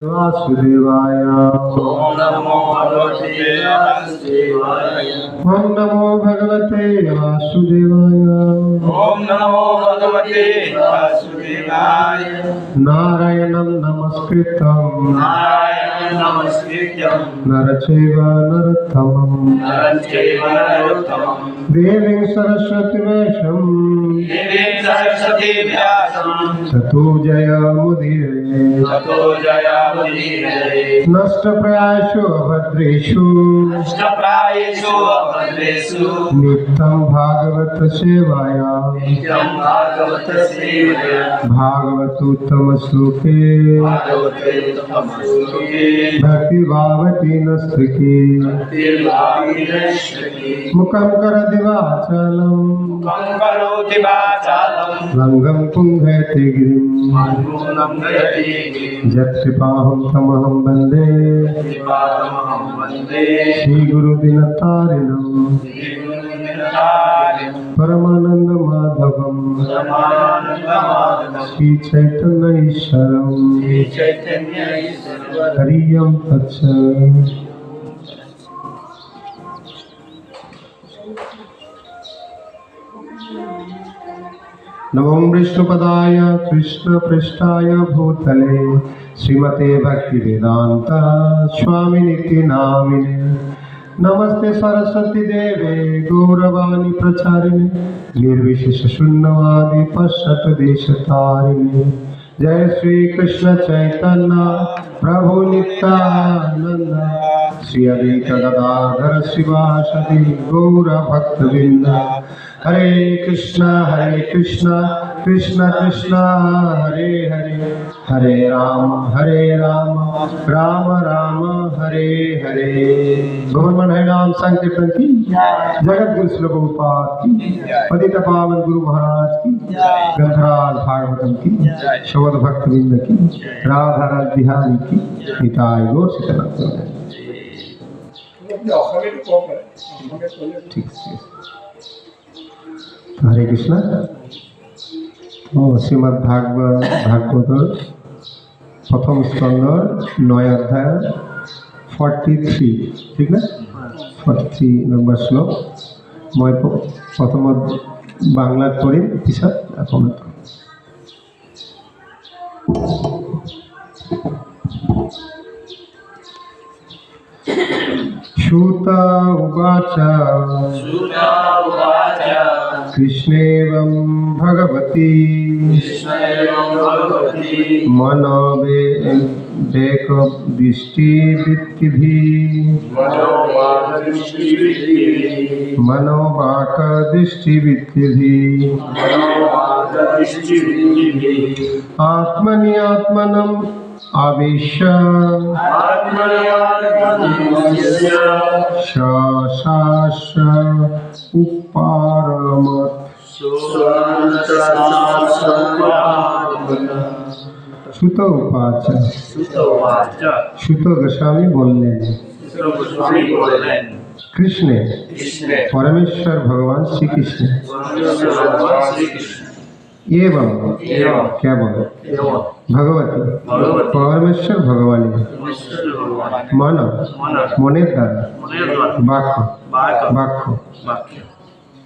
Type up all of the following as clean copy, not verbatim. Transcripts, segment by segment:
वासुदेवाय। ओम नमो भगवते वासुदेवाय। ओम नमो भगवते वासुदेवाय। ओम नमो भगवते वासुदेवाय। नारायणं नमस्कृतं नारायणं नमस्कृत्यं नरं चैव नरोत्तमं नरं चैव नरोत्तमं देवीं सरस्वतीं देवीं सरस्वती व्यासं ततो जयमुदीरये। ततो जयामुदीरये। नष्टप्रायेषु अभद्रेषु नष्टप्रायेषु अभद्रेषु नित्यं भागवत सेवाया। नित्यं भागवत सेवया। भागवतोत्तमश्लोके भागवते उत्तमश्लोके भक्तिभावति नस्तके भक्तिर्भागीरश्री। मुखं करोति वाचालं मुखं करोति वाचालं लङ्घं पुङ्गयति गिरिं मन्मूलं गयति गिरिं। यत्कृपाहं तमहं वन्दे श्रीपादमहं वन्दे श्रीगुरुदिनतारिणं श्रीगुरुदिनतारिणं परमानन्दमाधवं परमानन्दमाधवं श्रीचैतन्यईश्वरं श्रीचैतन्यईश्वरं। हरियं तत्सत्। नमो विष्णुपदाय कृष्णपृष्ठाय भूतले श्रीमते भक्तिवेदांत स्वामिनिति नामिने। नमस्ते सरस्वती देवे गौरवाणी प्रचारिणे निर्विशेष शून्यवादी पश्चात देशतारिणे। जय श्री कृष्ण चैतन्य प्रभु नित्यानंद श्री अद्वैत गदाधर शिवासदि गौर भक्तवृंद। हरे कृष्णा कृष्ण कृष्ण हरे हरे हरे राम राम राम हरे हरे। गोवर्धन हरिनाम संकीर्तन की जगत गुरु श्री प्रभुपाद की पतित पावन गुरु महाराज की ग्रंथराज भागवतम की शोध भक्त वृंद की राधा रस बिहारी की निताई गौर सीताराम। ठीक है। हरे कृष्ण। শ্রীমদ্ ভাগবতর প্রথম স্কন্ধর 9 অধ্যায় 43, ঠিক না? 43 নম্বর শ্লোক। মই প্রথমত বাংলাত পঢ়িম, পিছত অসমত। श्रुत उवाच कृष्णेवं भगवती मनोवाक्दृष्टिवृत्तिभिः आत्मनि आत्मनम् आवेश्य उपारमत्। श्रुत उवाच। श्रुत गोस्वामी बोललें कृष्ण परमेश्वर भगवान श्री कृष्ण एवं केवल भगवती परमेश्वर भगवानी मन मने द्वारा वाक्य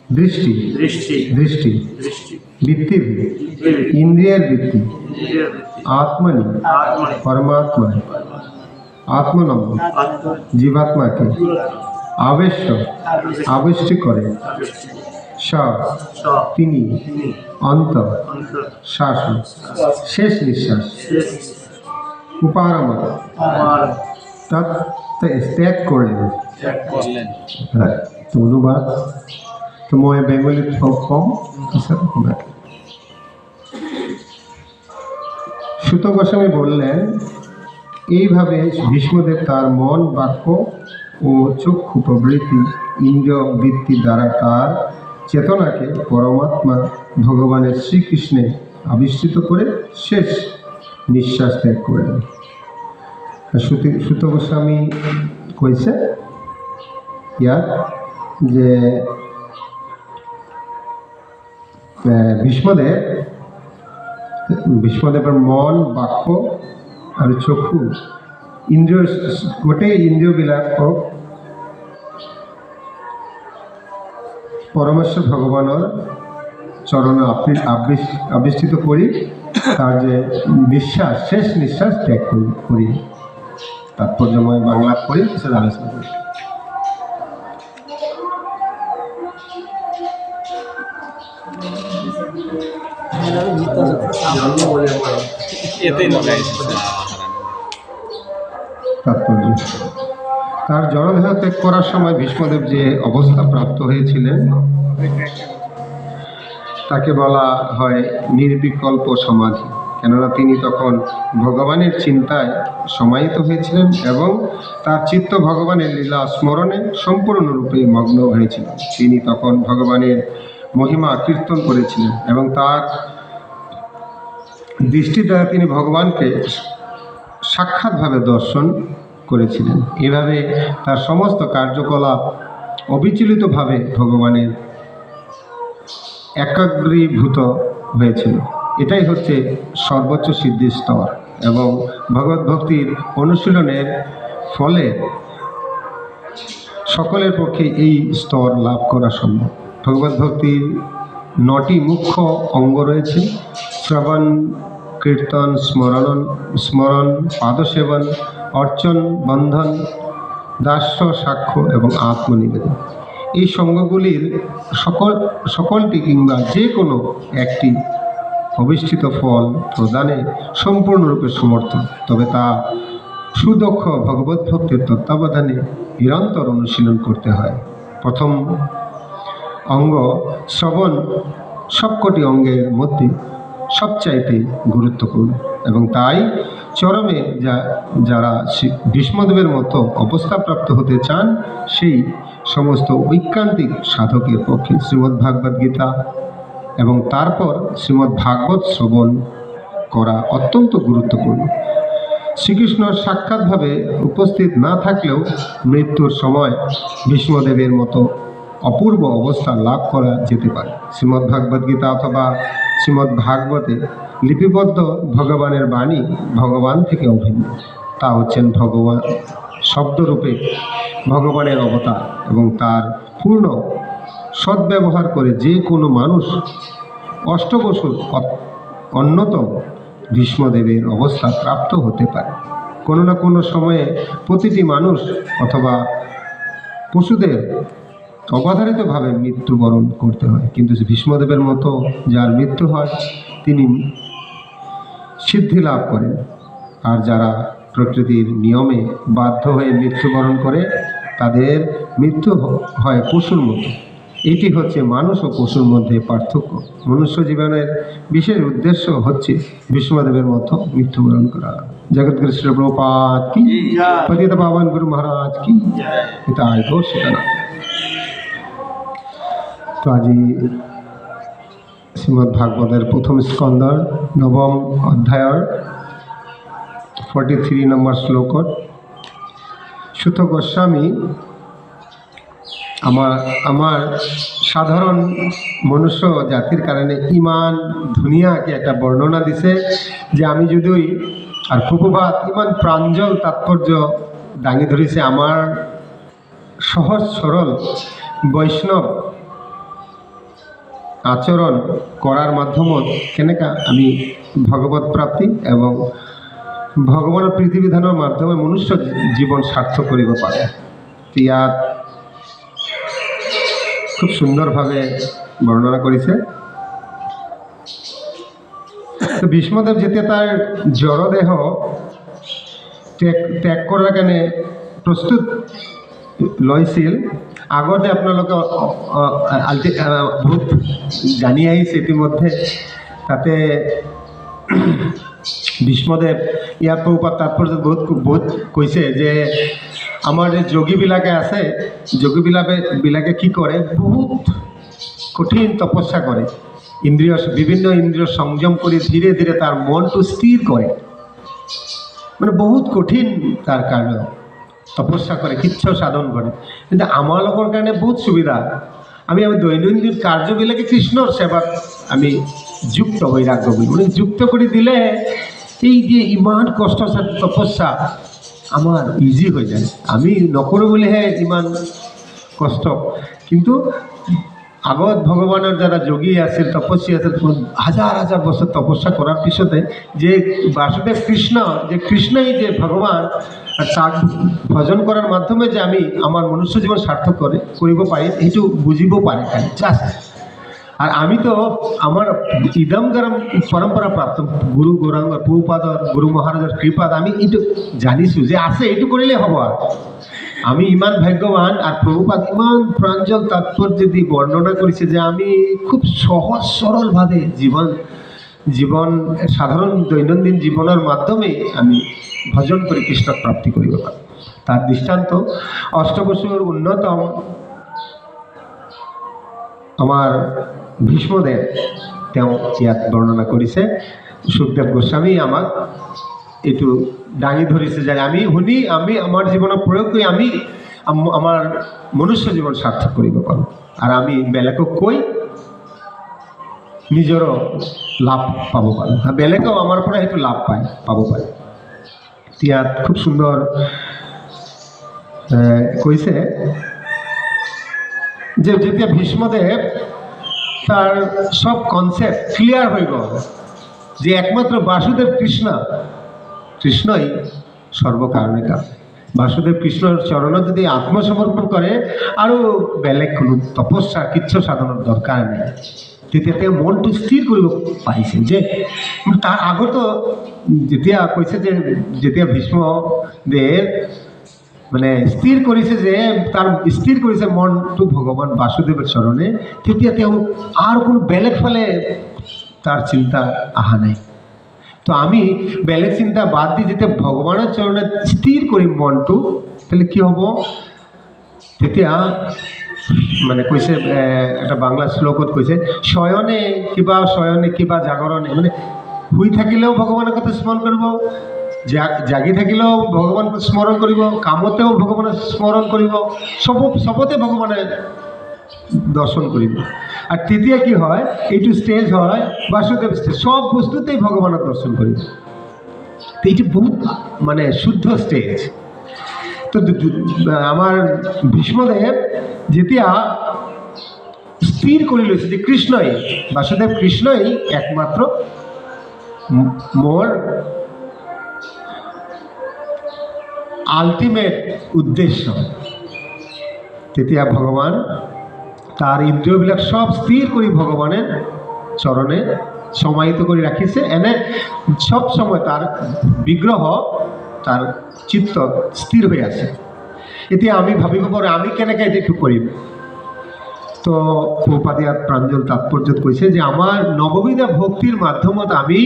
दृष्टि वृत्ति इंद्रिय वृत्ति आत्मनि परमात्मा आत्मनम जीवात्मा के आवेश करे तिनी अंत श्वास शेष निश्वास उपारमत त्याग करलें। तो अनुवाद तो मैं बेंगली कम সুত গোস্বামী বললেন এইভাবে ভীষ্মদেব তার মন বাক্য ও চক্ষু প্রবৃত্তি ইন্দ্রিয় বৃত্তি দ্বারা তার চেতনাকে পরমাত্মা ভগবানের শ্রীকৃষ্ণে আবিষ্কৃত করে শেষ নিঃশ্বাস ত্যাগ করলেন। সুত গোস্বামী কইছে ইয়াত যে ভীষ্মদেবের মন বাক্য আৰু চক্ষু ইন্দ্ৰিয় গোটেই ইন্দ্ৰিয়বিলাকক পৰমেশ্বৰ ভগৱানৰ চৰণে আবিষ্কৃত কৰি তার যে নিঃশ্বাস শেষ নিঃশ্বাস ত্যাগ করি তাৎপর্যময় বাংলা করে সেটা আলোচনা করি। তাৎপর্য তার জড়দেহ ত্যাগ করার সময় ভীষ্মদেব যে অবস্থা প্রাপ্ত হয়েছিলেন তাকে বলা হয় নির্বিকল্প সমাধি, কেননা তিনি তখন ভগবানের চিন্তায় সমাহিত হয়েছিলেন এবং তার চিত্ত ভগবানের লীলা স্মরণে সম্পূর্ণরূপে মগ্ন হয়েছিল। তিনি তখন ভগবানের মহিমা কীর্তন করেছিলেন এবং তার দৃষ্টি দ্বারা তিনি ভগবানকে সাক্ষাৎভাবে দর্শন করেছিলেন। এভাবে তার সমস্ত কার্যকলাপ অবিচলিতভাবে ভগবানের একাগ্রীভূত হয়েছিল। এটাই হচ্ছে সর্বোচ্চ সিদ্ধির স্তর এবং ভগবত ভক্তির অনুশীলনের ফলে সকলের পক্ষে এই স্তর লাভ করা সম্ভব। ভগবত ভক্তির 9টি মুখ্য অঙ্গ রয়েছে: শ্রবণ, কীর্তন, স্মরণ, পাদসেবন, অর্চন, বন্ধন, দাস্য, সাক্ষ্য এবং আত্মনিবেদন। এই সঙ্গগুলির সকলটি কিংবা যে কোনো একটি অবিষ্ঠিত ফল প্রদানে সম্পূর্ণরূপে সমর্থ, তবে তা সুদক্ষ ভগবত ভক্তের তত্ত্বাবধানে নিরন্তর অনুশীলন করতে হয়। প্রথম অঙ্গ শ্রবণ সবকটি অঙ্গের মধ্যে সবচাইতে গুরুত্বপূর্ণ এবং তাই চরমে যারা ভীষ্মদেবের মতো অবস্থাপ্রাপ্ত হতে চান সেই সমস্ত ঐকান্তিক সাধকের পক্ষে শ্রীমদ্ভাগবত গীতা এবং তারপর শ্রীমদ্ভাগবত শ্রবণ করা অত্যন্ত গুরুত্বপূর্ণ। শ্রীকৃষ্ণ সাক্ষাৎভাবে উপস্থিত না থাকলেও মৃত্যুর সময় ভীষ্মদেবের মতো অপূর্ব অবস্থা লাভ করা যেতে পারে। শ্রীমদ্ভাগবত গীতা অথবা শ্রীমদ্ভাগবতে লিপিবদ্ধ ভগবানের বাণী ভগবান থেকে অভিন্ন। তা হচ্ছেন ভগবান শব্দরূপে ভগবানের অবতার এবং তার পূর্ণ সদ্ব্যবহার করে যে কোনো মানুষ অষ্টবসুর অন্যতম ভীষ্মদেবের অবস্থা প্রাপ্ত হতে পারে। কোনো না কোনো সময়ে প্রতিটি মানুষ অথবা পশুদের অবাধারিতভাবে মৃত্যুবরণ করতে হয়, কিন্তু ভীষ্মদেবের মতো যার মৃত্যু হয় তিনি সিদ্ধি লাভ করেন। আর যারা প্রকৃতির নিয়মে বাধ্য হয়ে মৃত্যুবরণ করে তাদের মৃত্যু হয় পশুর মতো। এটি হচ্ছে মানুষ ও পশুর মধ্যে পার্থক্য। মনুষ্য জীবনের বিশেষ উদ্দেশ্য হচ্ছে ভীষ্মদেবের মতো মৃত্যুবরণ করা। জগৎগুরু শ্রী প্রভুপাদ কি, পতিত পাবন গুরু মহারাজ কি, এটা আয়তো সেটা না। তো আজি শ্রীমদ্ভাগবতের প্রথম স্কন্ধর 9ম অধ্যায়ৰ 43 নম্বৰ শ্লোকত সুত গোস্বামী আমার সাধারণ মনুষ্য জাতির কারণে ইমান ধুনিয়াকে একটা বর্ণনা দিছে যে আমি যদিই আর প্রভুপাত ইমান প্রাঞ্জল তাৎপর্য দাঙি ধরিছে আমার সহজ সরল বৈষ্ণৱ আচৰণ কৰাৰ মাধ্যমত কেনেকা আমি ভগবত প্ৰাপ্তি এবং ভগৱানৰ প্ৰীতিবিধানৰ মাধ্যমে মনুষ্য জীবন সাৰ্থক কৰিব পাৰে। ইয়াত খুব সুন্দৰভাবে বৰ্ণনা কৰেছে। তো ভীষ্মদেব যেতিয়া তাৰ জড়দেহ ত্যাগ কৰাৰ কাৰণে প্ৰস্তুত লৈছিল, আগতে আপোনালোকে বহুত জানি আহিছে ইতিমধ্যে, তাতে ভীষ্মদেৱ ইয়াৰ প্ৰপাত তাৎপৰ্য বহুত কৈছে যে আমাৰ যে যোগীবিলাকে আছে, যোগীবিলাকে কি কৰে, বহুত কঠিন তপস্যা করে, বিভিন্ন ইন্দ্রিয় সংযম করে ধীরে ধীরে তার মনটো স্থির করে, মানে বহুত কঠিন তার কার্য তপস্যা করে, কিচ্ছু সাধন করে। কিন্তু আমালোকৰ কাৰণে বহুত সুবিধা, আমি দৈনন্দিন কার্যবিলাকে কৃষ্ণর সেবাত আমি যুক্ত বৈরাগ্য বলি, মানে যুক্ত করে দিলে এই যে ইমান কষ্ট আছে তপস্যা আমার ইজি হয়ে যায়, আমি নকৰোঁ বুলিহে ইমান কষ্ট। কিন্তু আগত ভগৱানৰ যারা যোগী আছিল তপস্বী আছিল হাজার হাজার বছর তপস্যা করার পিছতে যে বাসুদেব কৃষ্ণ যে কৃষ্ণই যে ভগবান আর তাক ভজন করার মাধ্যমে যে আমি আমার মনুষ্য জীবন সার্থক কৰিব পাৰি সেইটো বুঝিব পাৰে খালি জাস্ট। আর আমি তো আমার ইদম গরম পরম্পরা প্রাপ্ত গুরু গৌরাঙ্গ প্রভুপাদর গুরু মহারাজের কৃপাত আমি এইটো জানিছোঁ যে আছে, এইটো কৰিলে হ'ব। আর আমি ইমান ভাগ্যবান, আর প্রভুপাদ ইমান প্রাঞ্জল তাৎপর্য দিয়ে বর্ণনা করেছে যে আমি খুব সহজ সরলভাবে জীবন সাধারণ দৈনন্দিন জীবনের মাধ্যমে আমি ভজন করে কৃষ্ণ প্রাপ্তি করিব পারি। তার দৃষ্টান্ত অষ্টবসুর অন্যতম আমার ভীষ্মদেৱ তেওঁ ইয়াত বৰ্ণনা কৰিছে। সুখদেৱ গোস্বামী আমাক এইটো দাঙি ধৰিছে যে আমি শুনি আমি আমাৰ জীৱনত প্ৰয়োগ কৰি আমি আমাৰ মনুষ্য জীৱন সাৰ্থক কৰিব পাৰোঁ, আৰু আমি বেলেগক কৈ নিজৰো লাভ পাব পাৰোঁ, আৰু বেলেগেও আমাৰ পৰা সেইটো লাভ পাব পাৰে। ইয়াত খুব সুন্দৰ কৈছে যে যেতিয়া ভীষ্মদেৱ তার সব কনসেপ্ট ক্লিয়ার হয়ে গেল যে একমাত্র বাসুদেব কৃষ্ণই সর্বকারণে কারণ। বাসুদেব কৃষ্ণর চরণ যদি আত্মসমর্পণ করে আৰু বেলেগ কোনো তপস্যা কিচ্ছু সাধনৰ দৰকাৰ নেই, তেতিয়া তেওঁ মনটো স্থিৰ কৰিব পাৰিছে। যে তাৰ আগতো যেতিয়া কৈছে যে যেতিয়া ভীষ্মদেৱ মানে স্থিৰ কৰিছে যে তাৰ স্থিৰ কৰিছে মনটো ভগৱান বাসুদেৱৰ চৰণে, তেতিয়া তেওঁ আৰু কোনো বেলেগ ফালে তাৰ চিন্তা অহা নাই। তো আমি বেলেগ চিন্তা বাদ দি যেতিয়া ভগৱানৰ চৰণে স্থিৰ কৰিম মনটো, তাহলে কি হ'ব? তেতিয়া মানে কৈছে এটা বাংলা শ্লোকত কৈছে শয়নে কিবা জাগৰণে, মানে শুই থাকিলেও ভগৱানৰ কথা স্মৰণ কৰিব, জাগি থাকিলেও ভগৱানক স্মৰণ কৰিব, কামতেও ভগৱানক স্মৰণ কৰিব, সবতে ভগৱানে দৰ্শন কৰিব। আর তৃতীয় কি হয়, এইটো স্টেজ হয় বাসুদেব স্টেজ, সব বস্তুতেই ভগৱানক দৰ্শন কৰিব। তো এইটো বহুত মানে শুদ্ধ স্টেজ। তো আমাৰ ভীষ্মদেৱ যেতিয়া স্থিৰ কৰি লৈছে যে কৃষ্ণই বাসুদেৱ কৃষ্ণই একমাত্ৰ মোৰ আল্টিমেট উদ্দেশ্য, তেতিয়া ভগৱান তাৰ ইন্দ্ৰিয়বিলাক সব স্থিৰ কৰি ভগৱানেৰ চৰণে সমাহিত কৰি ৰাখিছে। এনে সব সময় তাৰ বিগ্ৰহ তাৰ চিত্ত স্থিৰ হৈ আছে। এতিয়া আমি ভাবিব পাৰোঁ আমি কেনেকৈ এইটো কৰিম। তো প্ৰভুপাদ ইয়াত প্ৰাঞ্জল তাৎপৰ্যত কৈছে যে আমাৰ নৱবিধা ভক্তিৰ মাধ্যমত আমি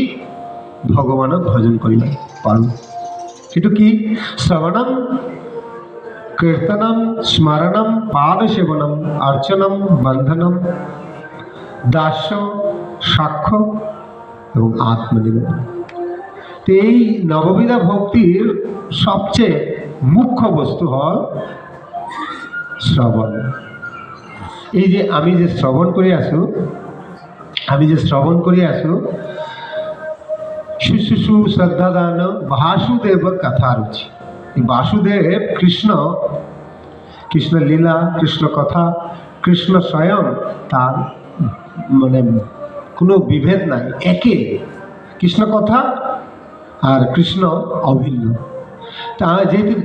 ভগৱানক ভজন কৰিব পাৰোঁ। সেইটো কি? শ্ৰৱণম কীর্তনম স্মরণম পাদসেবনম অর্চনম বন্ধনম দাস্য সাক্ষ্য এবং আত্মনিবেদন। তো এই নববিধা ভক্তির সবচেয়ে মুখ্য বস্তু হল শ্রবণ। এই যে আমি যে শ্রবণ করে আছো শুশ্রূষু শ্রদ্ধাদান বাসুদেব কথা রুচি। বাসুদেব কৃষ্ণ লীলা, কৃষ্ণ কথা, কৃষ্ণ স্বয়ং, তার মানে কোনো বিভেদ নাই, একে কৃষ্ণ কথা আর কৃষ্ণ অভিন্ন। তা যেহেতু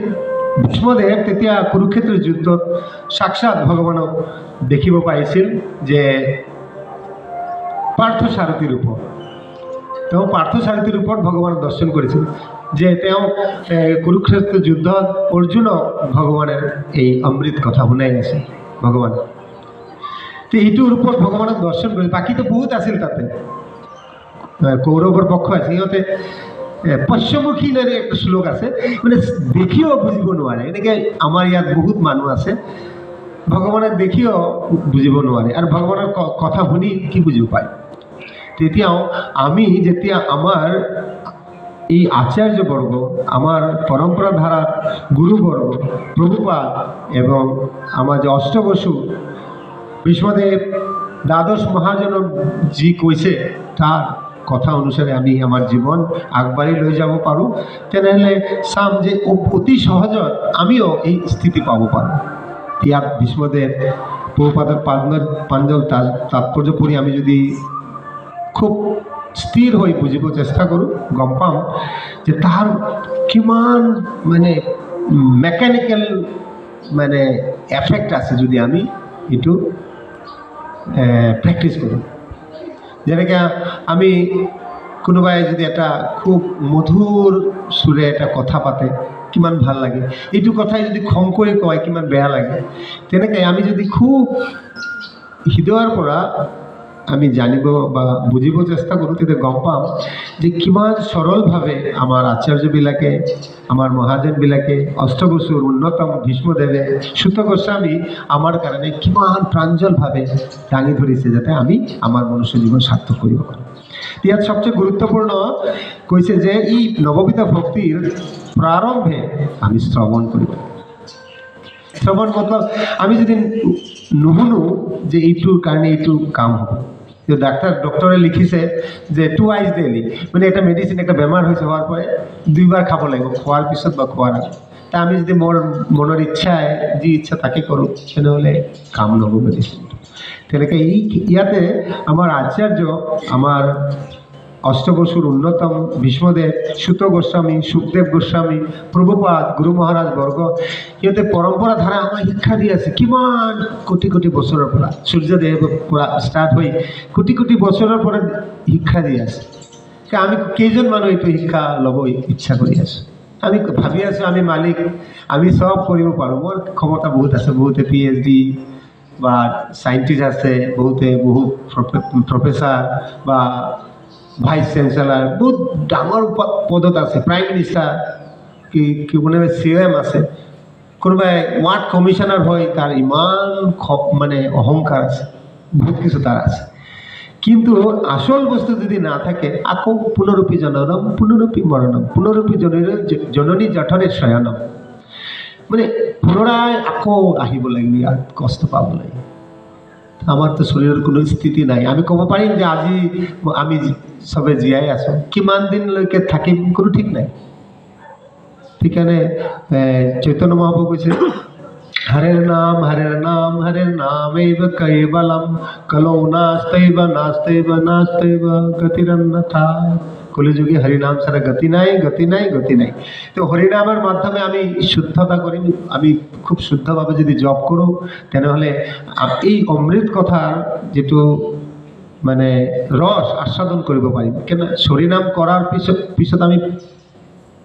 ভীষ্মদেৱ তেতিয়া কুৰুক্ষেত্ৰৰ যুদ্ধত সাক্ষাৎ ভগৱানক দেখিব পাৰিছিল যে পাৰ্থসাৰথী ৰূপত, তেওঁ পাৰ্থসাৰথী ৰূপত ভগৱানক দৰ্শন কৰিছিল। যে তেওঁ কুৰুক্ষেত্ৰ যুদ্ধত অৰ্জুনক ভগৱানেৰ এই অমৃত কথা শুনাই আছে ভগৱান। তো এইটো ৰূপত ভগৱানক দৰ্শন কৰি, বাকীতো বহুত আছিল তাতে, কৌৰৱৰ পক্ষ আছে, সিহঁতে পশ্চিমমুখী নাৰী একটা শ্লোক আছে, মানে দেখিও বুজিব নোৱাৰে। এনেকৈ আমাৰ ইয়াত বহুত মানুহ আছে ভগৱানক দেখিও বুজিব নোৱাৰে, আৰু ভগৱানৰ কথা শুনি কি বুজিব পায়। তেতিয়াও আমি যেতিয়া আমাৰ এই আচাৰ্যবৰ্গ, আমাৰ পৰম্পৰা ধাৰাৰ গুৰুবৰ্গ প্ৰভুপাদ এবং আমাৰ যে অষ্টবসু ভীষ্মদেৱ দ্বাদশ মহাজন যি কৈছে তাৰ কথা অনুসাৰে আমি আমাৰ জীৱন আগবাঢ়ি লৈ যাব পাৰোঁ, তেনেহ'লে চাম যে অতি সহজত আমিও এই স্থিতি পাব পাৰোঁ। ইয়াত ভীষ্মদেৱ প্ৰভুপাদৰ প্ৰাঞ্জল তাৎপৰ্য পঢ়ি আমি যদি খুব স্থিৰ হৈ বুজিব চেষ্টা কৰোঁ, গম পাম যে তাৰ কিমান মানে মেকানিকেল মানে এফেক্ট আছে যদি আমি এইটো প্ৰেক্টিছ কৰোঁ। যেনেকৈ আমি কোনোবাই যদি এটা খুব মধুৰ সুৰে এটা কথা পাতে কিমান ভাল লাগে, এইটো কথাই যদি খং কৰি কয় কিমান বেয়া লাগে। তেনেকৈ আমি যদি খুব হৃদয়ৰ পৰা আমি জানিব বা বুজিব চেষ্টা কৰোঁ, তেতিয়া গম পাম যে কিমান সৰলভাৱে আমাৰ আচাৰ্যবিলাকে, আমাৰ মহাজনবিলাকে, অষ্টবসুৰ উন্নতম ভীষ্মদেৱে, সুত গোস্বামী আমাৰ কাৰণে কিমান প্ৰাঞ্জলভাৱে দাঙি ধৰিছে যাতে আমি আমাৰ মনুষ্য জীৱন সাৰ্থক কৰিব পাৰোঁ। ইয়াত সবচেয়ে গুৰুত্বপূৰ্ণ কৈছে যে এই নৱবিধ ভক্তিৰ প্ৰাৰম্ভে আমি শ্ৰৱণ কৰিব। শ্ৰৱণ মতলব আমি যদি নুশুনো যে এইটোৰ কাৰণে এইটো কাম হ'ব। ডক্টৰে লিখিছে যে 2 আইচ ডেইলি, মানে এটা মেডিচিন, একটা বেমাৰ হৈছে হোৱাৰ পৰে 2 বাৰ খাব লাগিব, খোৱাৰ পিছত বা খোৱাৰ আগত। তা আমি যদি মোৰ মনৰ ইচ্ছাই যি ইচ্ছা তাকে কৰোঁ, তেনেহ'লে কাম নহ'ব মেডিচিন। তেনেকৈ ইয়াতে আমাৰ আচাৰ্য, আমাৰ অষ্টবসুৰ উন্নতম ভীষ্মদেৱ, সুত গোস্বামী, সুখদেৱ গোস্বামী, প্ৰভুপাদ, গুৰু মহাৰাজ বৰ্গ, সিহঁতে পৰম্পৰা ধাৰা আমাক শিক্ষা দি আছে কিমান কোটি কোটি বছৰৰ পৰা, সূৰ্যদেৱ পৰা ষ্টাৰ্ট হৈ কোটি কোটি বছৰৰ পৰা শিক্ষা দি আছে। আমি কেইজন মানুহ এইটো শিক্ষা ল'ব ইচ্ছা কৰি আছোঁ? আমি ভাবি আছোঁ আমি মালিক, আমি চব কৰিব পাৰোঁ, মোৰ ক্ষমতা বহুত আছে, বহুতে PhD বা সাইণ্টিষ্ট আছে, বহুতে বহুত প্ৰফেচাৰ বা ভাইচ চেঞ্চেলাৰ, বহুত ডাঙৰ পদত আছে, প্ৰাইম মিনিষ্টাৰ, কোনোবাই CM আছে, কোনোবাই ৱাৰ্ড কমিশ্যনাৰ হয়, তাৰ ইমান মানে অহংকাৰ আছে, বহুত কিছু তাৰ আছে। কিন্তু আসল বস্তু যদি না থাকে, আকৌ পুনৰূপী জননম পুনৰূপী মৰণম পুনৰূপী জননী জঠৰে শয়নম, মানে পুনৰাই আকৌ আহিব লাগিব, ইয়াত কষ্ট পাব লাগিব। আমাৰতো শৰীৰৰ কোনো স্থিতি নাই। আমি ক'ব পাৰিম যে আজি আমি চবে জীয়াই আছোঁ, কিমান দিনলৈকে থাকিম কোনো ঠিক নাই। সেইকাৰণে চৈতন্য মহাপ্ৰভু কৈছে, হৰেৰ নাম হৰেৰ নামৈব কৈবলম, কলৌ নাস্তৈব নাস্তৈব নাস্তৈব গতিৰন্যথা। কলিযুগে হরিনাম ছাড়া গতি নাই, গতি নাই, গতি নাই। তো হরিনামের মাধ্যমে আমি শুদ্ধতা করি, আমি খুব শুদ্ধভাবে যদি জপ কৰোঁ, তেনেহ'লে এই অমৃত কথাৰ যেটো মানে ৰস আস্বাদন কৰিব পাৰিম। কেন হৰিনাম কৰাৰ পিছত আমি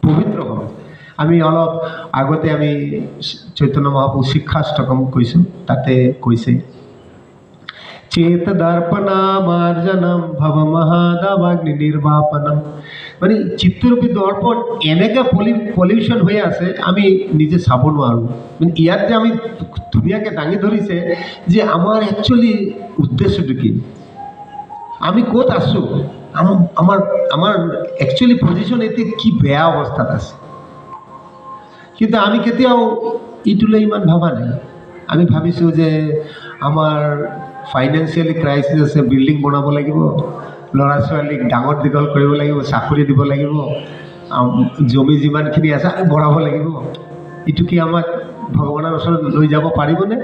পবিত্ৰ হ'ম। আমি অলপ আগতে আমি চৈতন্য মহাপ্ৰভু শিক্ষাষ্টকম কৈছোঁ, তাতে কৈছে চেত দৰ্পণামাৰ্জনম ভব মহাদাবাগ্নি নিৰ্বাপনম, মানে চিত্তৰূপী দৰ্পণ এনেকৈ পলিউশ্যন হৈ আছে আমি নিজে চাব নোৱাৰোঁ। মানে ইয়াত যে আমি ধুনীয়াকৈ দাঙি ধৰিছে যে আমাৰ একচুৱেলি উদ্দেশ্যটো কি, আমি ক'ত আছোঁ, আমাৰ একচুৱেলি পজিশ্যন এতিয়া কি বেয়া অৱস্থাত আছে। কিন্তু আমি কেতিয়াও ইটোলৈ ইমান ভবা নাই। আমি ভাবিছোঁ যে আমাৰ ফাইনেন্সিয়েলি ক্ৰাইচিছ আছে, বিল্ডিং বনাব লাগিব, ল'ৰা ছোৱালীক ডাঙৰ দীঘল কৰিব লাগিব, চাকৰি দিব লাগিব, জমি যিমানখিনি আছে আমি বঢ়াব লাগিব। এইটো কি আমাক ভগৱানৰ ওচৰত লৈ যাব পাৰিবনে?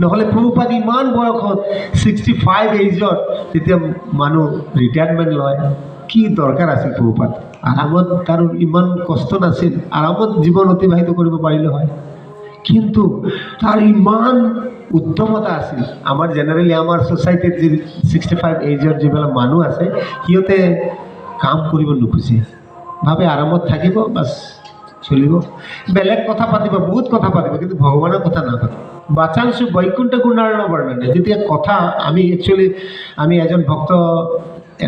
নহ'লে প্ৰভুপাদ ইমান বয়সত 65 এইজত যেতিয়া মানুহ ৰিটায়াৰমেণ্ট লয়, কি দৰকাৰ আছিল প্ৰভুপাদ? আৰামত তাৰ ইমান কষ্ট নাছিল, আৰামত জীৱন অতিবাহিত কৰিব পাৰিলে হয়। কিন্তু তাৰ ইমান উদ্যমতা আছিল। আমাৰ জেনেৰেলি আমাৰ ছ'চাইটিত যি 65 এইজৰ যিবিলাক মানুহ আছে, সিহঁতে কাম কৰিব নোখোজে, ভাবে আৰামত থাকিব, বাছ চলিব, বেলেগ কথা পাতিব, বহুত কথা পাতিব, কিন্তু ভগৱানৰ কথা নাপাতিব। বাচাংশু বৈকুণ্ঠ গুণাৰ্ণ বৰ্ণনে, যেতিয়া কথা আমি একচুৱেলি আমি এজন ভক্ত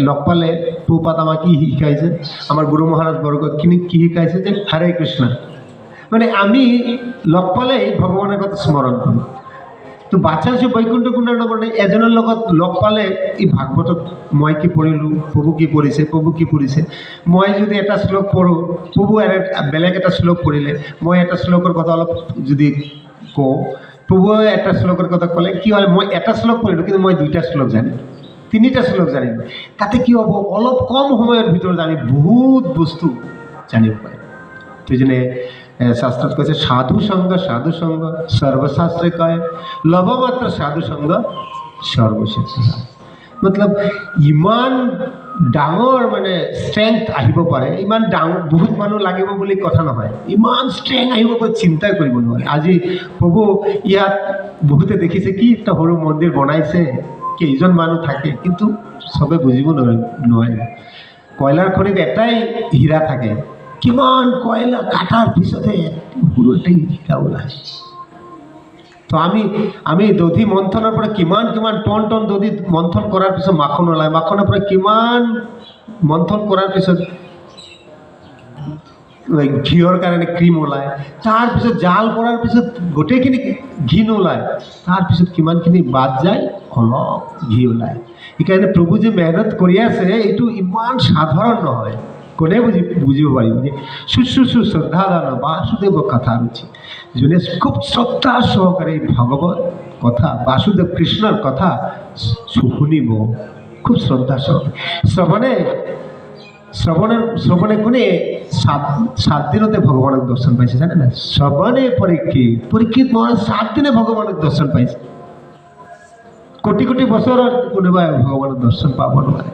লগ পালে প্ৰভুপাদ আমাক কি শিকাইছে, আমাৰ গুৰু মহাৰাজ বৰ্গক কি শিকাইছে যে হৰে কৃষ্ণ, মানে আমি লগ পালেই ভগৱানৰ কথা স্মৰণ কৰোঁ। তো বাচাংশু বৈকুণ্ঠ গুণাৰ্ণ বৰ্ণনে, এজনৰ লগত লগ পালে এই ভাগৱতত মই কি পঢ়িলোঁ, প্ৰভু কি পঢ়িছে, প্ৰভু কি পঢ়িছে, মই যদি এটা শ্লোক পঢ়োঁ, প্ৰভু বেলেগ এটা শ্লোক পঢ়িলে, মই এটা শ্লোকৰ কথা অলপ যদি কওঁ, প্ৰভুৱে এটা শ্লোকৰ কথা ক'লে কি হয়, মই এটা শ্লোক পঢ়িলোঁ কিন্তু মই 2টা শ্লোক জানো। তিনিটা শ্লোক জানিম তাতে কি হ'ব অলপ কম সময়ৰ ভিতৰত আমি বহুত বস্তু জানিব পাৰিম তো যেনে শাস্ত্ৰত কৈছে সাধু সংগ সৰ্বশাস্ত্ৰে কয় লভমাত্ৰ সাধু সংগ সৰ্বশিক্ষা মতলব ইমান ডাঙৰ মানে ষ্ট্ৰেংথ আহিব পাৰে ইমান ডাঙৰ বহুত মানুহ লাগিব বুলি কথা নহয় ইমান ষ্ট্ৰেংথ আহিব পাৰে চিন্তাই কৰিব নোৱাৰে আজি প্ৰভু ইয়াত বহুতে দেখিছে কি একটা সৰু মন্দিৰ বনাইছে কেইজন মানুহ থাকে কিন্তু সবে বুজিব নোৱাৰে কয়লাৰ খনিত এটাই হীৰা থাকে কিমান কয়লা কাটাৰ পিছতে সৰু এটাই হীৰা ওলায় তো আমি দধি মন্থনৰ পৰা কিমান টন টন দধি মন্থন কৰাৰ পিছত মাখন ওলায় মাখনৰ পৰা কিমান মন্থন কৰাৰ পিছত ঘিউৰ কাৰণে ক্ৰীম ওলায় তাৰপিছত জাল পৰাৰ পিছত গোটেইখিনি ঘি নোলায় তাৰপিছত কিমানখিনি বাদ যায় অলপ ঘি ওলায় সেইকাৰণে প্ৰভু যে মেহনত কৰি আছে এইটো ইমান সাধাৰণ নহয় কোনে বুজিব পাৰিব যে শুশ্ৰূষু শ্ৰদ্ধাদান বাসুদেৱ কথা ৰুচি যোনে খুব শ্ৰদ্ধা সহকাৰে ভগৱত কথা বাসুদেৱ কৃষ্ণৰ কথা শুনিব খুব শ্ৰদ্ধা সহকাৰে শ্ৰৱণে কোনে 7 দিনতে ভগৱানক দৰ্শন পাইছে জানে না শ্ৰৱণে পৰীক্ষিত মহাৰাজ 7 দিনে ভগৱানক দৰ্শন পাইছে কোটি কোটি বছৰত কোনোবাই ভগৱানক দৰ্শন পাব নোৱাৰে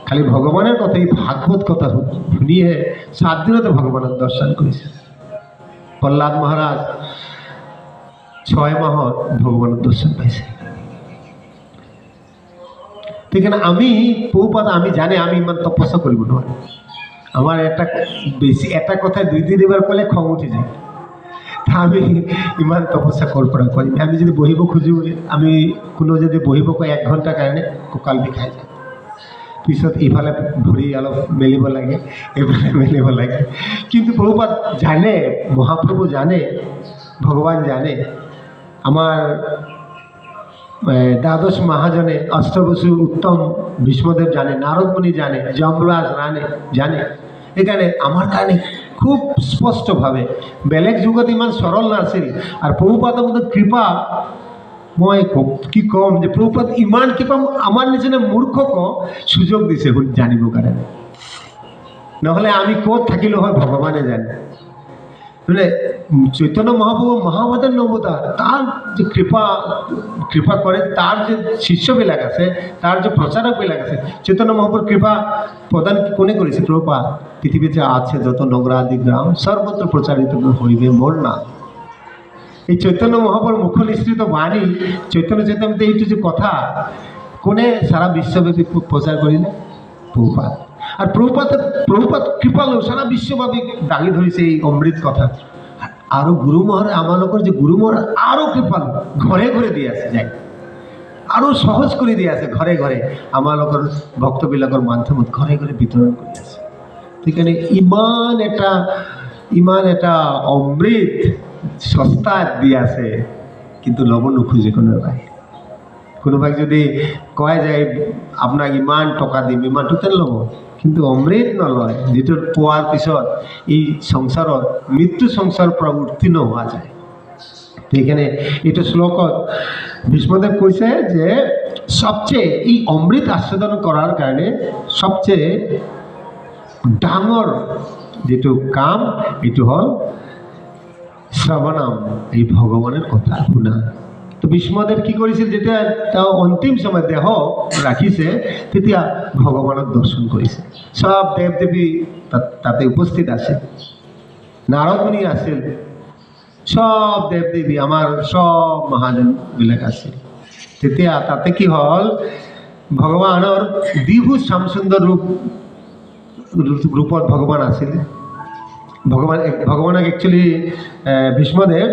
খালি ভগৱানৰ কথা এই ভাগৱত কথা শুনিহে 7 দিনতে ভগৱানক দৰ্শন কৰিছে প্ৰহ্লাদ মহাৰাজ 6 মাহত ভগৱানক দৰ্শন পাইছে সেইকাৰণে আমি পৌপাত আমি জানে আমি ইমান তপস্যা কৰিব নোৱাৰোঁ আমাৰ এটা কথা 2-3 এবাৰ ক'লে খং উঠি যায় আমি ইমান তপস্যা ক'ৰ পৰা কৰিম আমি যদি বহিব খোজো আমি কোনো যদি বহিব কয় 1 ঘণ্টাৰ কাৰণে কঁকাল বিষাই যায় পিছত ইফালে ভৰি অলপ মেলিব লাগে এইফালে মেলিব লাগে কিন্তু প্ৰভুপাদ জানে মহাপ্ৰভু জানে ভগৱান জানে আমাৰ দ্বাদশ মহাজনে অষ্টবসু উত্তম ভীষ্মদেৱ জানে নাৰদমুনি জানে যমৰাজ জানে সেইকাৰণে আমাৰ কাৰণে খুব স্পষ্টভাৱে বেলেগ যুগত ইমান সৰল নাছিল আৰু প্ৰভুপাদৰ মতে কৃপা মই কি ক'ম যে প্ৰভুপাদ ইমান কৃপা আমাৰ নিচিনা মূৰ্খক সুযোগ দিছে জানিবৰ কাৰণে নহ'লে আমি ক'ত থাকিলোঁ হয় ভগৱানে জানে বোলে চৈতন্য মহাপ্ৰভু মহাভাৰতৰ নৱতাৰ তাৰ যে কৃপা কৰে তাৰ যে শিষ্যবিলাক আছে তাৰ যে প্ৰচাৰকবিলাক আছে চৈতন্য মহাপ্ৰভুৰ কৃপা প্ৰদান কোনে কৰিছে প্ৰভুপাদ পৃথিৱীতে আছে যত নগৰাদি গ্ৰাম সৰ্বত্ৰ প্ৰচাৰিত হইবে মোর নাম এই চৈতন্য মহাপ্রভুর মুখ্য নিঃসৃত বাণী চৈতন্য চৈতন্যতে এইটো যে কথা কোনে সারা বিশ্বব্যাপী প্রচার করিলে প্রভুপাদ আর প্রভুপাদ কৃপালো সারা বিশ্বব্যাপী দাঙি ধরেছে এই অমৃত কথা আৰু গুৰু মহাৰাজ আমালোকৰ যে গুৰু মহাৰাজ আৰু কৃপালো ঘৰে ঘৰে দি আছে যায় আৰু সহজ কৰি দি আছে ঘৰে ঘৰে আমালোকৰ ভক্তবিলাকৰ মাধ্যমত ঘৰে ঘৰে বিতৰণ কৰি আছে সেইকাৰণে ইমান এটা অমৃত সস্তাত দি আছে কিন্তু ল'ব নোখোজে কোনোবাই যদি কয় যে আপোনাক ইমান টকা দিম ইমানটো তেল ল'ব কিন্তু অমৃত নলয় যিটো পোৱাৰ পিছত এই সংসাৰত মৃত্যু সংসাৰৰ পৰা উত্তীৰ্ণ হোৱা যায় সেইকাৰণে এইটো শ্লোকত ভীষ্মদেৱ কৈছে যে সবচেয়ে এই অমৃত আস্বাদন কৰাৰ কাৰণে সবচেয়ে ডাঙৰ যেটো কাম এইটো হ'ল শ্ৰৱণম এই ভগৱানৰ কথা শুনা তো ভীষ্মদেৱ কি কৰিছিল যেতিয়া তেওঁ অন্তিম সময় দেহ ৰাখিছে তেতিয়া ভগৱানক দৰ্শন কৰিছে সব দেৱ দেৱী তাতে উপস্থিত আছে নাৰদমুনি আছিল সব দেৱ দেৱী আমাৰ সব মহাজনবিলাক আছিল তেতিয়া তাতে কি হ'ল ভগৱানৰ দ্বিভুজ শ্যামসুন্দৰ ৰূপত ভগৱান আছিল ভগৱানক একচুৱেলি ভীষ্মদেৱ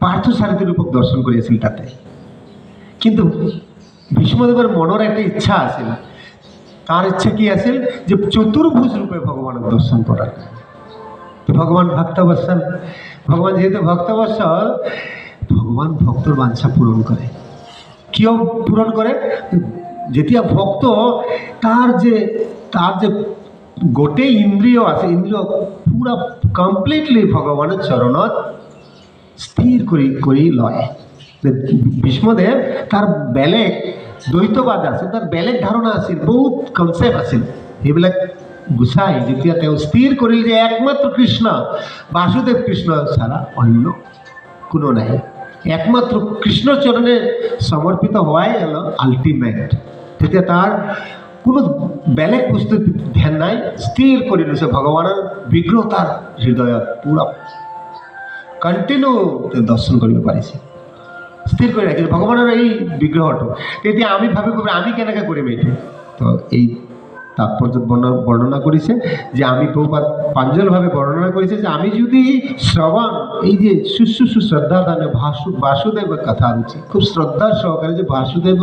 পাৰ্থসাৰথী ৰূপক দৰ্শন কৰি আছিল তাতে কিন্তু ভীষ্মদেৱৰ মনৰ একটা ইচ্ছা আছিল তাৰ ইচ্ছা কি আছিল যে চতুৰ্ভুজ ৰূপে ভগৱানক দৰ্শন কৰাৰ ভগৱান ভক্তবৎসল ভগৱান যেহেতু ভক্তবৎসল ভগৱান ভক্তৰ বাঞ্ছা পূৰণ কৰে কিয় পূৰণ কৰে যেতিয়া ভক্ত তাৰ যে গোটেই ইন্দ্ৰিয় আছে ইন্দ্ৰিয় পুৰা কমপ্লিটলি ভগৱানৰ চৰণত স্থিৰ কৰি লয় ভীষ্মদেৱ তাৰ বেলেগ দ্বৈতবাদ আছে, তাৰ বেলেগ ধাৰণা আছিল, বহুত কনচেপ্ট আছিল। সেইবিলাক গুচাই যেতিয়া তেওঁ স্থিৰ কৰিল যে একমাত্ৰ কৃষ্ণ, বাসুদেৱ কৃষ্ণ ছাড়া অন্য কোনো নাই, একমাত্ৰ কৃষ্ণ চৰণে সমৰ্পিত হোৱাই হলো আল্টিমেট। তেতিয়া তাৰ কোনো বেলেগ বস্তুৰ ধ্যান নাই, স্থিৰ কৰি লৈছে ভগৱানৰ বিগ্ৰহ তাৰ হৃদয়ত পুৰা কণ্টিনিউ দৰ্শন কৰিব পাৰিছে, স্থিৰ কৰি ৰাখিছে ভগৱানৰ এই বিগ্ৰহটো। তেতিয়া আমি ভাবিব আমি কেনেকৈ কৰিম এইটো। তো এই তাৎপৰ্যত বৰ্ণনা কৰিছে যে আমি বহুপাত প্ৰাঞ্জলভাৱে বৰ্ণনা কৰিছে যে আমি যদি শ্ৰৱণ, এই যে শুশ্ৰূষু শ্ৰদ্ধা দানে বাসুদেৱ কথা রুচি, খুব শ্রদ্ধার সহকারে যে বাসুদেব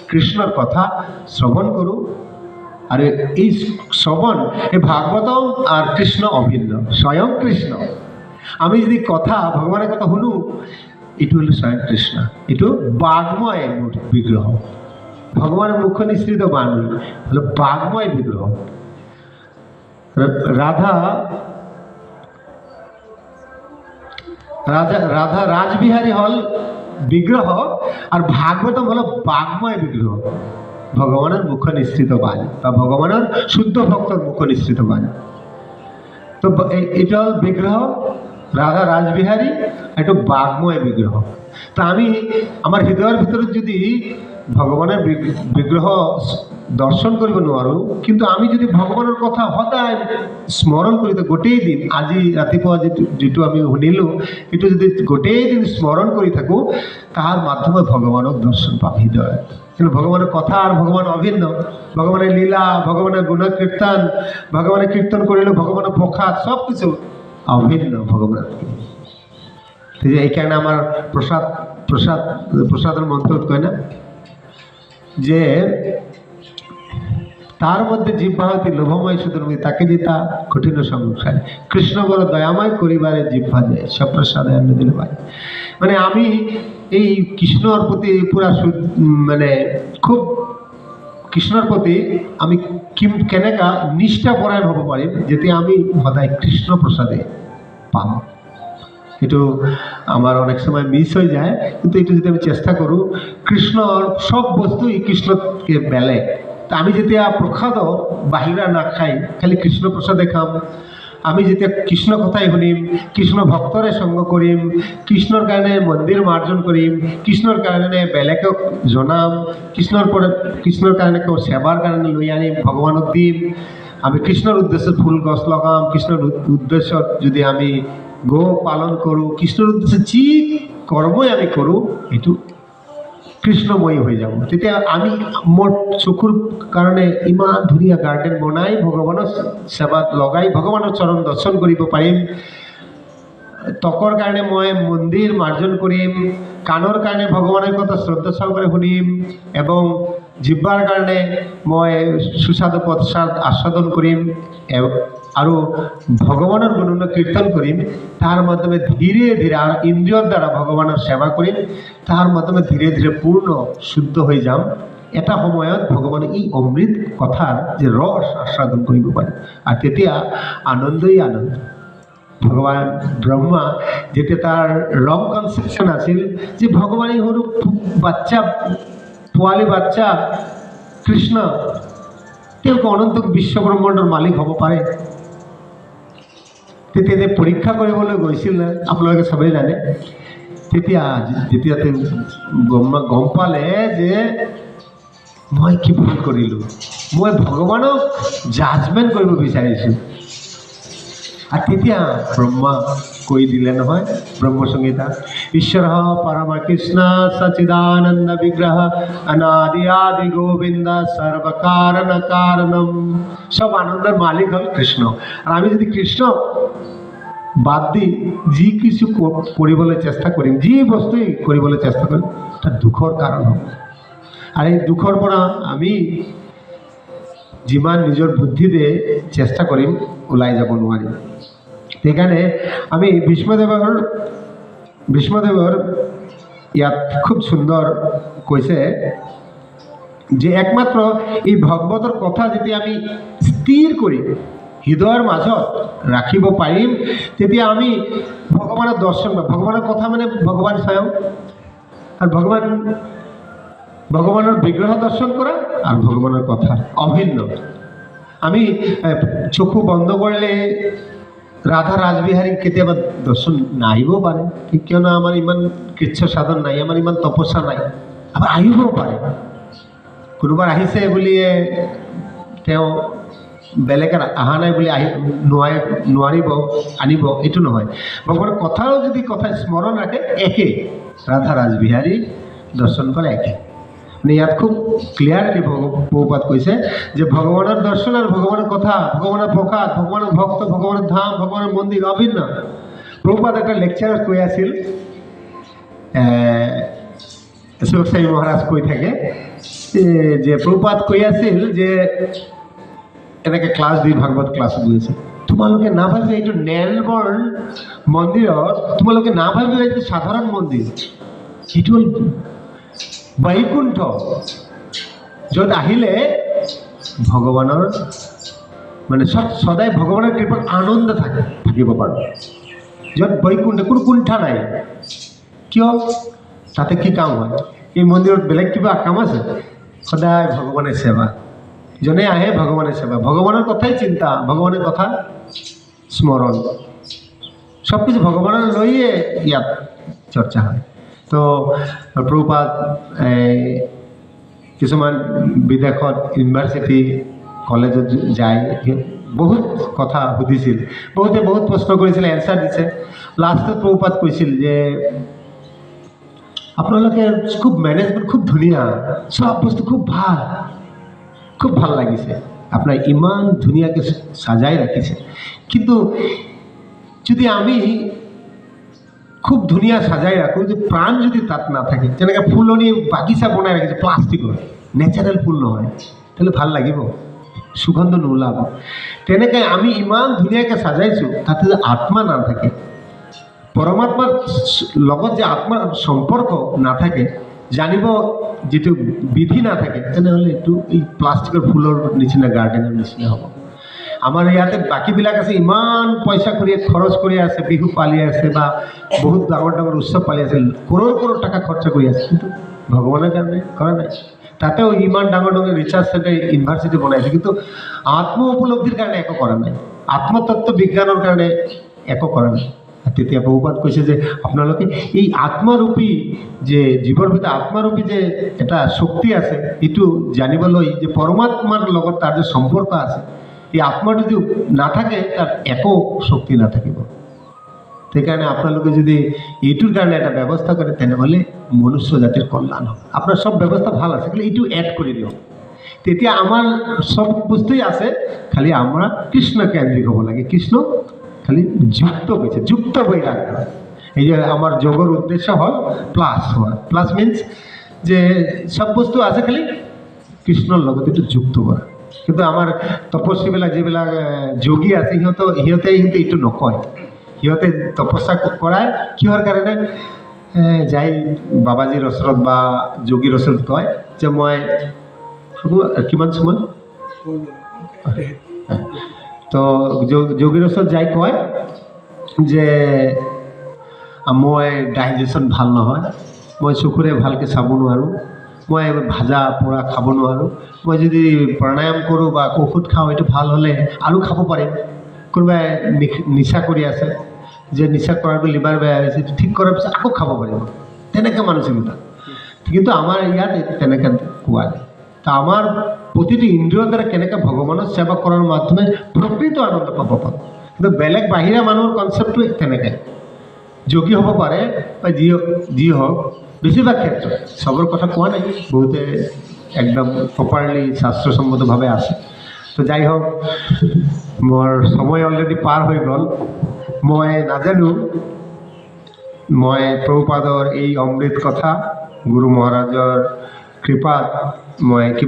কৃষ্ণর কথা শ্রবণ করো। আর এই শ্রবণ, এই ভাগবতম আর কৃষ্ণ অভিন্ন, স্বয়ং কৃষ্ণ। আমি যদি কথা ভগবানের কথা শুনো, এটু হলো স্বয়ং কৃষ্ণ, এটু বাগ্ময় বিগ্রহ। ভগবানের মুখ্য নিঃসৃত বাণী হলো বাগ্ময় বিগ্রহ। রাধা রাজবিহারী হল বিগ্রহ, আর ভাগবতম হলো বাগ্ময় বিগ্রহ, ভগবানের মুখ্য নিঃসৃত বাণী বা ভগবানের শুদ্ধ ভক্তর মুখ্য নিঃসৃত বাণী। তো এটা হল বিগ্রহ রাধা রাজবিহারী, একটা বাগ্ময় বিগ্রহ। তা আমি আমার হৃদয়ের ভিতরে যদি ভগবানের বিগ্রহ দর্শন কৰিব নোৱাৰো, কিন্তু আমি যদি ভগৱানৰ কথা সদায় স্মৰণ কৰি গোটেই দিন, আজি ৰাতিপুৱা যিটো আমি শুনিলোঁ, এইটো যদি গোটেই দিন স্মৰণ কৰি থাকোঁ, তাৰ মাধ্যমে ভগৱানক দৰ্শন পাম হৃদয়ত। কিন্তু ভগৱানেৰ কথা আর ভগবান অভিন্ন, ভগবানের লীলা, ভগবানের গুণ কীর্তন, ভগবানের কীর্তন করিলে ভগবানের প্রসাদ, সব কিছু অভিন্ন ভগবানের। এই কারণে আমার প্রসাদের মন্ত্র কয় না যে তার মধ্যে জিহ্বা হইতে লোভময় সুদর্মী, তাকে জিতা কঠিন সংসারে, কৃষ্ণ বড় দয়াময় করিবারে জিহ্বা যায়, সপ্রসাদে অন্ন দিলে পাই। মানে আমি এই কৃষ্ণর প্রতি পুরা মানে খুব কৃষ্ণর প্রতি আমি কেনেকা নিষ্ঠাপরায়ণ হব পাৰিম, যাতে আমি সদায় কৃষ্ণ প্রসাদে পাম। এটু আমার অনেক সময় মিস হয়ে যায়, কিন্তু এটু যদি আমি চেষ্টা করু, কৃষ্ণর সব বস্তুই কৃষ্ণকে বেলেগ। তা আমি যেতিয়া প্রসাদ বাহিরা না খাই, খালি কৃষ্ণ প্রসাদে খাম, আমি যেতিয়া কৃষ্ণ কথাই শুনিম, কৃষ্ণ ভক্তরে সঙ্গ করিম, কৃষ্ণর কারণে মন্দির মার্জন করিম, কৃষ্ণর কারণে বেলেগক জনাম, কৃষ্ণর কারণে কেউ সেবার কারণে লই আনিম, ভগবানক দিম, আমি কৃষ্ণর উদ্দেশ্যে ফুল গছ লগাম, কৃষ্ণর উদ্দেশ্য যদি আমি গো পালন করো, কৃষ্ণর উদ্দেশ্যে যি কর্মই আমি করো, এইটো কৃষ্ণময়ী হয়ে যাব। তেতিয়া আমি মোর চকুর কারণে ইমান ধুনীয়া গার্ডেন বনাই ভগবানের সেবাত লগাই ভগবানের চরণ দর্শন কৰিব পাৰিম। ত্বকৰ কাৰণে মই মন্দিৰ মাৰ্জন কৰিম, কাণৰ কাৰণে ভগৱানৰ কথা শ্ৰদ্ধা সহকাৰে শুনিম, এবং জিহ্বাৰ কাৰণে মই সুস্বাদু প্ৰসাদ আস্বাদন কৰিম, আৰু ভগৱানৰ গুণ কীৰ্তন কৰিম। তাৰ মাধ্যমে ধীৰে ধীৰে আৰ ইন্দ্ৰিয়ৰ দ্বাৰা ভগবানেৰ সেবা কৰিম, তাৰ মাধ্যমে ধীৰে ধীৰে পূৰ্ণ শুদ্ধ হয়ে যাম। এটা সময়ত ভগৱানে এই অমৃত কথাৰ যে ৰস আস্বাদন কৰিব পাৰিম, আৰ তেতিয়া আনন্দই আনন্দ। ভগবান ব্ৰহ্মা যেতিয়া তাৰ ৰং কনসেপশন আছিল যে ভগবান এই সৰু বাচ্চা পোৱালি বাচ্চা কৃষ্ণ তেওঁক অনন্ত বিশ্ব ব্ৰহ্মাণ্ডৰ মালিক হ'ব পাৰে। তেতিয়া যে পৰীক্ষা কৰিবলৈ গৈছিল, আপোনালোকে সবেই জানে, তেতিয়া যেতিয়া ব্ৰহ্মা গম পালে যে মই কি ভুল কৰিলোঁ, মই ভগৱানক জাজমেণ্ট কৰিব বিচাৰিছোঁ, আর তেতিয়া ব্রহ্মা কৈ দিলে নহয় ব্রহ্মসংহিতা, ঈশ্বর পরম কৃষ্ণ সচিদানন্দ বিগ্রহ অনাদি আদি গোবিন্দ সর্বকারণ কারণম, সব আনন্দের মালিক হল কৃষ্ণ। আর আমি যদি কৃষ্ণ বাদ দি যি কিছু কৰিবলৈ চেষ্টা কৰিম, যি বস্তুই কৰিবলৈ চেষ্টা কৰিম, তাৰ দুখৰ কাৰণ হ'ব। আৰ এই দুখৰ পৰা আমি যিমান নিজৰ বুদ্ধিতে চেষ্টা কৰিম ওলাই যাব নোৱাৰিম। সেইকাৰণে আমি ভীষ্মদেৱৰ ইয়াত খুব সুন্দৰ কৈছে যে একমাত্ৰ এই ভগৱতৰ কথা যেতিয়া আমি স্থিৰ কৰি হৃদয়ৰ মাজত ৰাখিব পাৰিম, তেতিয়া আমি ভগৱানৰ দৰ্শন পাম। ভগৱানৰ কথা মানে ভগৱান স্বয়ং, আৰু ভগৱান ভগৱানৰ বিগ্ৰহ দৰ্শন কৰা আৰু ভগৱানৰ কথা অভিন্ন। আমি চকু বন্ধ কৰিলে ৰাধা ৰাজবিহাৰী কেতিয়াবা দৰ্শন নাহিবও পাৰে, কিয়নো আমাৰ ইমান কৃচ্ছ সাধন নাই, আমাৰ ইমান তপস্যা নাই, আবাৰ আহিবও পাৰে। কোনোবাৰ আহিছে বুলিয়ে তেওঁ বেলেগে অহা নাই বুলি নোৱাৰিব আনিব, এইটো নহয়। ভগৱানৰ কথাও যদি কথা স্মৰণ ৰাখে একে, ৰাধা ৰাজবিহাৰী দৰ্শন কৰে একে। মানে ইয়াত খুব ক্লিয়াৰলি প্ৰভুপাদ কৈছে যে ভগৱানৰ দৰ্শন আৰু ভগৱানৰ কথা, ভগৱানৰ প্ৰসাদ, ভগৱানৰ ভক্ত, ভগৱানৰ ধাম, ভগৱানৰ মন্দিৰ অভিন্ন। প্ৰভুপাদ একটা লেকচাৰত কৈ আছিল, শিৱসাৰী মহাৰাজ কৈ থাকে যে প্ৰভুপাদ কৈ আছিল যে এনেকৈ ক্লাছ দি ভাগৱত ক্লাছ গৈ আছে, তোমালোকে নাভাবিবা এইটো নেলবৰ্ণ মন্দিৰত, তোমালোকে নাভাবিবা এইটো সাধাৰণ মন্দিৰ, এইটো হ'ল বৈকুণ্ঠ, য'ত আহিলে ভগৱানৰ মানে সদায় ভগৱানৰ কৃপাত আনন্দ থাকিব পাৰোঁ, য'ত বৈকুণ্ঠ কোনো কুণ্ঠা নাই। কিয়? তাতে কি কাম হয়? এই মন্দিৰত বেলেগ কিবা কাম আছে? সদায় ভগৱানৰ সেৱা, যোনে আহে ভগৱানৰ সেৱা, ভগৱানৰ কথাই চিন্তা, ভগৱানৰ কথা স্মৰণ, সব কিছু ভগৱানৰ লৈয়ে ইয়াত চৰ্চা হয়। তো প্ৰভুপাদ কিছুমান বিদেশত ইউনিভাৰ্চিটি কলেজত যায়, বহুত কথা সুধিছিল, বহুতে বহুত প্ৰশ্ন কৰিছিল, এনচাৰ দিছে। লাষ্টত প্ৰভুপাদ কৈছিল যে আপোনালোকে খুব মেনেজমেণ্ট খুব ধুনীয়া, সব বস্তু খুব ভাল লাগিছে, আপোনাৰ ইমান ধুনীয়াকৈ সাজাই ৰাখিছে, কিন্তু যদি আমি খুব ধুনীয়া সাজাই ৰাখোঁ, যে প্ৰাণ যদি তাত নাথাকে, যেনেকৈ ফুলনি বাগিচা বনাই ৰাখিছে প্লাষ্টিকৰ, নেচাৰেল ফুল নহয়, তাহলে ভাল লাগিব, সুগন্ধ নোলাব। তেনেকৈ আমি ইমান ধুনীয়াকৈ সাজাইছোঁ, তাতে যে আত্মা নাথাকে, পৰমাত্মাৰ লগত যে আত্মাৰ সম্পৰ্ক নাথাকে, জানিব যিটো বিধি নাথাকে, তেনেহ'লে এইটো এই প্লাষ্টিকৰ ফুলৰ নিচিনা গাৰ্ডেনৰ নিচিনা হ'ব। আমাৰ ইয়াতে বাকীবিলাক আছে, ইমান পইচা কৰি খৰচ কৰি আছে, বিহু পালি আছে বা বহুত ডাঙৰ ডাঙৰ উৎসৱ পালি আছে, কৰোৰ টকা খৰচা কৰি আছে, কিন্তু ভগৱানৰ কাৰণে কৰা নাই। তাতেও ইমান ডাঙৰ ডাঙৰ ৰিচাৰ্চ চেণ্টাৰ ইউনিভাৰ্চিটি বনাইছে, কিন্তু আত্ম উপলব্ধিৰ কাৰণে একো কৰা নাই, আত্মতত্ত্ব বিজ্ঞানৰ কাৰণে একো কৰা নাই। তেতিয়া বহুপাত কৈছে যে আপোনালোকে এই আত্মাৰূপী যে জীৱৰ ভিতৰত আত্মাৰূপী যে এটা শক্তি আছে, এইটো জানিবলৈ যে পৰমাত্মাৰ লগত তাৰ যে সম্পৰ্ক আছে, এই আত্মা যদি নাথাকে তাৰ একো শক্তি নাথাকিব। সেইকাৰণে আপোনালোকে যদি এইটোৰ কাৰণে এটা ব্যৱস্থা কৰে, তেনেহ'লে মনুষ্য জাতিৰ কল্যাণ হ'ব। আপোনাৰ সব ব্যৱস্থা ভাল আছে, খালি এইটো এড কৰি দিয়ক, তেতিয়া আমাৰ সব বস্তুই আছে, খালি আমরা কৃষ্ণ কেন্দ্রিক হ'ব লাগে। কৃষ্ণ খালি যুক্ত হয়েছে, যুক্ত বৈরাগ্য। এই যে আমার যোগের উদ্দেশ্য হল প্লাস হওয়া, প্লাস মিন্স যে সব বস্তু আছে, খালি কৃষ্ণর লগত একটু যুক্ত করা। কিন্তু আমার তপস্বীবিলাক যিবিলাক যোগী আছে, সিহঁতে কিন্তু এইটো নকয়, সিহঁতে তপস্যা কৰায় কিহৰ কাৰণে, যাই বাবাজীৰ ওচৰত বা যোগীৰ ওচৰত কয় যে মই কিমান সময়, তো যোগীৰ ওচৰত যাই কয় যে মই ডাইজেশ্যন ভাল নহয়, মই চকুৰে ভালকৈ চাব নোৱাৰোঁ, মই ভাজা পোৰা খাব নোৱাৰোঁ, মই যদি প্ৰাণায়াম কৰোঁ বা ঔষধ খাওঁ এইটো ভাল হ'লে আৰু খাব পাৰিম। কোনোবাই নিচা কৰি আছে, যে নিচা কৰাটো লিভাৰ বেয়া হৈছে, ঠিক কৰাৰ পিছত আকৌ খাব পাৰিব, তেনেকৈ মানসিকতা। কিন্তু আমাৰ ইয়াত তেনেকৈ কোৱা নাই। তো আমাৰ প্ৰতিটো ইন্দ্ৰিয়ৰ দ্বাৰা কেনেকৈ ভগৱানৰ সেৱা কৰাৰ মাধ্যমে প্ৰকৃত আনন্দ পাব পাৰোঁ। কিন্তু বেলেগ বাহিৰা মানুহৰ কনচেপ্টটো তেনেকৈ যোগী হ'ব পাৰে বা যি হওক, বেছিভাগ ক্ষেত্ৰত চবৰ কথা কোৱা নাই, বহুতে একদম প্ৰপাৰলি শাস্ত্ৰসম্মতভাৱে আছে। তো যাই হোক, মোৰ সময় অলৰেডি পাৰ হৈ গ'ল। মই নাজানো মই প্ৰভুপাদৰ এই অমৃত কথা গুৰু মহাৰাজৰ কৃপাত মই কিমান